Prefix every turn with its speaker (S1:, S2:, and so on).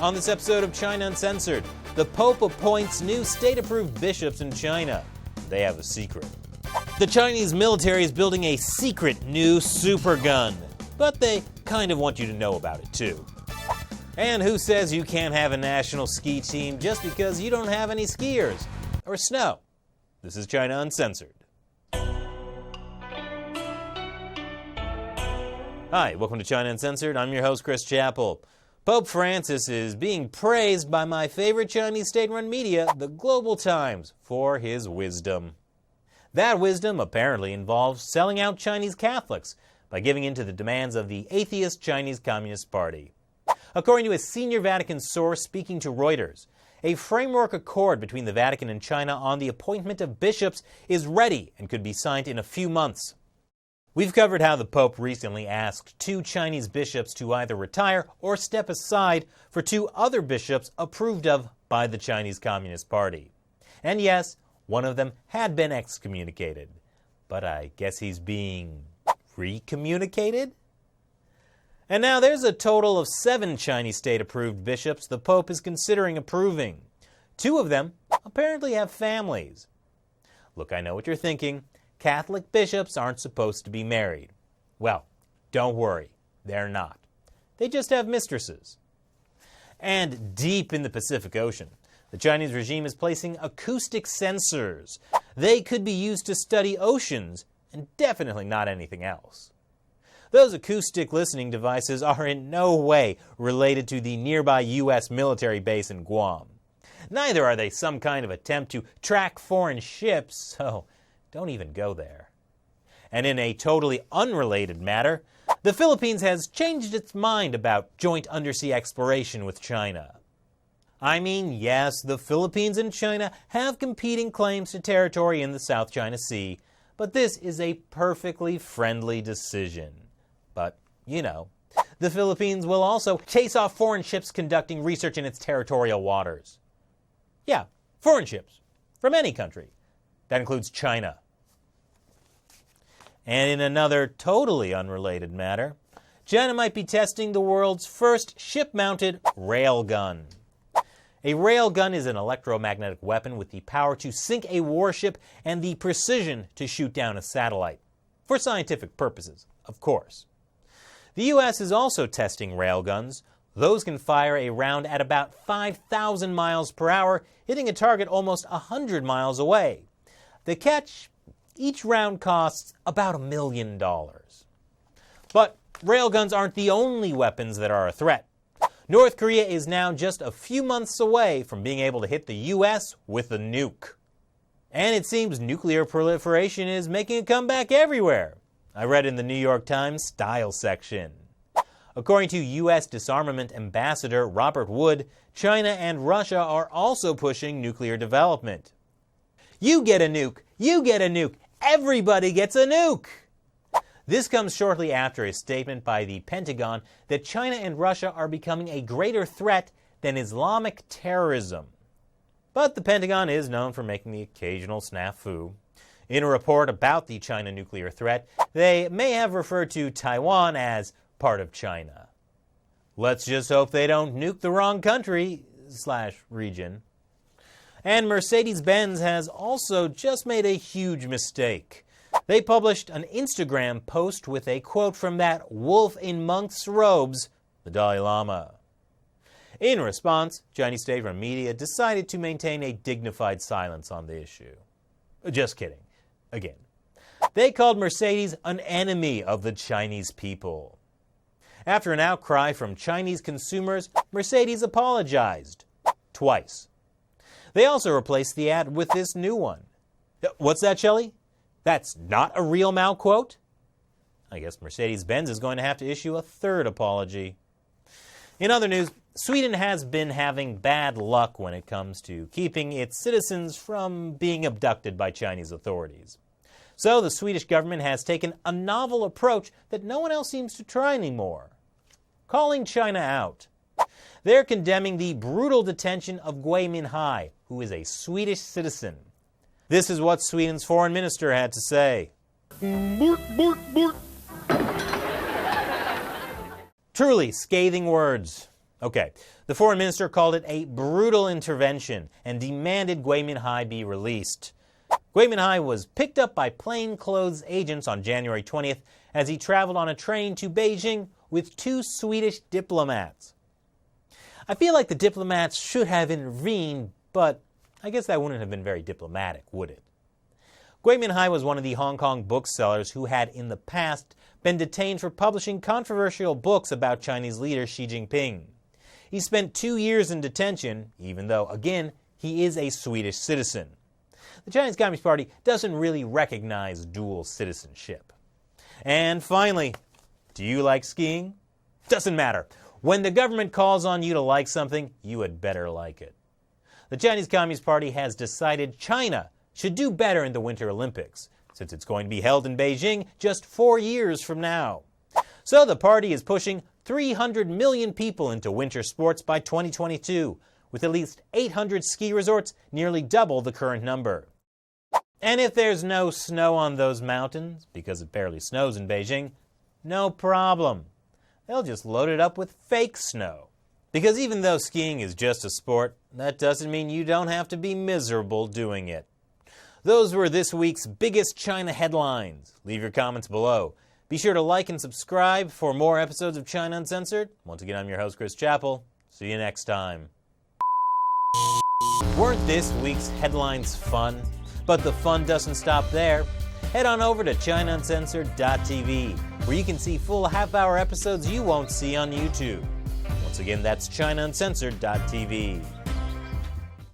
S1: On this episode of China Uncensored, the Pope appoints new state-approved bishops in China. They have a secret. The Chinese military is building a secret new super gun, but they kind of want you to know about it too. And who says you can't have a national ski team just because you don't have any skiers or snow? This is China Uncensored. Hi, welcome to China Uncensored. I'm your host, Chris Chappell. Pope Francis is being praised by my favorite Chinese state-run media, the Global Times, for his wisdom. That wisdom apparently involves selling out Chinese Catholics by giving in to the demands of the atheist Chinese Communist Party. According to a senior Vatican source speaking to Reuters, a framework accord between the Vatican and China on the appointment of bishops is ready and could be signed in a few months. We've covered how the Pope recently asked 2 Chinese bishops to either retire or step aside for 2 other bishops approved of by the Chinese Communist Party. And yes, one of them had been excommunicated. But I guess he's being recommunicated? And now there's a total of 7 Chinese state-approved bishops the Pope is considering approving. 2 of them apparently have families. Look, I know what you're thinking. Catholic bishops aren't supposed to be married. Well, don't worry, they're not. They just have mistresses. And deep in the Pacific Ocean, the Chinese regime is placing acoustic sensors. They could be used to study oceans, and definitely not anything else. Those acoustic listening devices are in no way related to the nearby U.S. military base in Guam. Neither are they some kind of attempt to track foreign ships, so don't even go there. And in a totally unrelated matter, the Philippines has changed its mind about joint undersea exploration with China. I mean, yes, the Philippines and China have competing claims to territory in the South China Sea, but this is a perfectly friendly decision. But, you know, the Philippines will also chase off foreign ships conducting research in its territorial waters. Yeah, foreign ships. From any country. That includes China. And in another totally unrelated matter, China might be testing the world's first ship-mounted railgun. A railgun is an electromagnetic weapon with the power to sink a warship and the precision to shoot down a satellite. For scientific purposes, of course. The U.S. is also testing railguns. Those can fire a round at about 5,000 miles per hour, hitting a target almost 100 miles away. The catch? Each round costs about $1 million. But railguns aren't the only weapons that are a threat. North Korea is now just a few months away from being able to hit the U.S. with a nuke. And it seems nuclear proliferation is making a comeback everywhere. I read in the New York Times style section. According to U.S. Disarmament Ambassador Robert Wood, China and Russia are also pushing nuclear development. You get a nuke! You get a nuke! Everybody gets a nuke! This comes shortly after a statement by the Pentagon that China and Russia are becoming a greater threat than Islamic terrorism. But the Pentagon is known for making the occasional snafu. In a report about the China nuclear threat, they may have referred to Taiwan as part of China. Let's just hope they don't nuke the wrong country/region. And Mercedes-Benz has also just made a huge mistake. They published an Instagram post with a quote from that wolf in monk's robes, the Dalai Lama. In response, Chinese state-run media decided to maintain a dignified silence on the issue. Just kidding. Again. They called Mercedes an enemy of the Chinese people. After an outcry from Chinese consumers, Mercedes apologized. Twice. They also replaced the ad with this new one. What's that, Shelley? That's not a real Mao quote? I guess Mercedes-Benz is going to have to issue a third apology. In other news, Sweden has been having bad luck when it comes to keeping its citizens from being abducted by Chinese authorities. So the Swedish government has taken a novel approach that no one else seems to try anymore. Calling China out. They're condemning the brutal detention of Gui Minhai, who is a Swedish citizen. This is what Sweden's foreign minister had to say. Truly scathing words. Okay, the foreign minister called it a brutal intervention and demanded Gui Minhai be released. Gui Minhai was picked up by plainclothes agents on January 20th as he traveled on a train to Beijing with 2 Swedish diplomats. I feel like the diplomats should have intervened, but I guess that wouldn't have been very diplomatic, would it? Gui Minhai was one of the Hong Kong booksellers who had in the past been detained for publishing controversial books about Chinese leader Xi Jinping. He spent 2 years in detention, even though, again, he is a Swedish citizen. The Chinese Communist Party doesn't really recognize dual citizenship. And finally, do you like skiing? Doesn't matter. When the government calls on you to like something, you had better like it. The Chinese Communist Party has decided China should do better in the Winter Olympics, since it's going to be held in Beijing just 4 years from now. So the party is pushing 300 million people into winter sports by 2022, with at least 800 ski resorts, nearly double the current number. And if there's no snow on those mountains, because it barely snows in Beijing, no problem. They'll just load it up with fake snow. Because even though skiing is just a sport, that doesn't mean you don't have to be miserable doing it. Those were this week's biggest China headlines. Leave your comments below. Be sure to like and subscribe for more episodes of China Uncensored. Once again, I'm your host, Chris Chappell. See you next time. Weren't this week's headlines fun? But the fun doesn't stop there. Head on over to ChinaUncensored.tv, where you can see full half-hour episodes you won't see on YouTube. Once again, that's ChinaUncensored.tv.